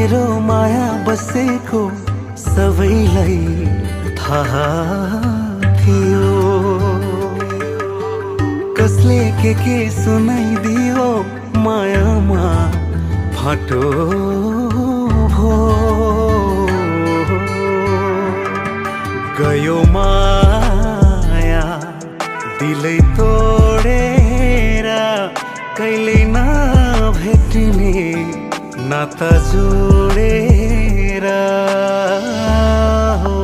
मेरो माया बसेको सबैलाई थाहा थियो। कसले के सुनाइदियो मायामा फाटो भो। गयो माया दिलै तोडेर, कहिले नभेटिने नाता जोडेर हो।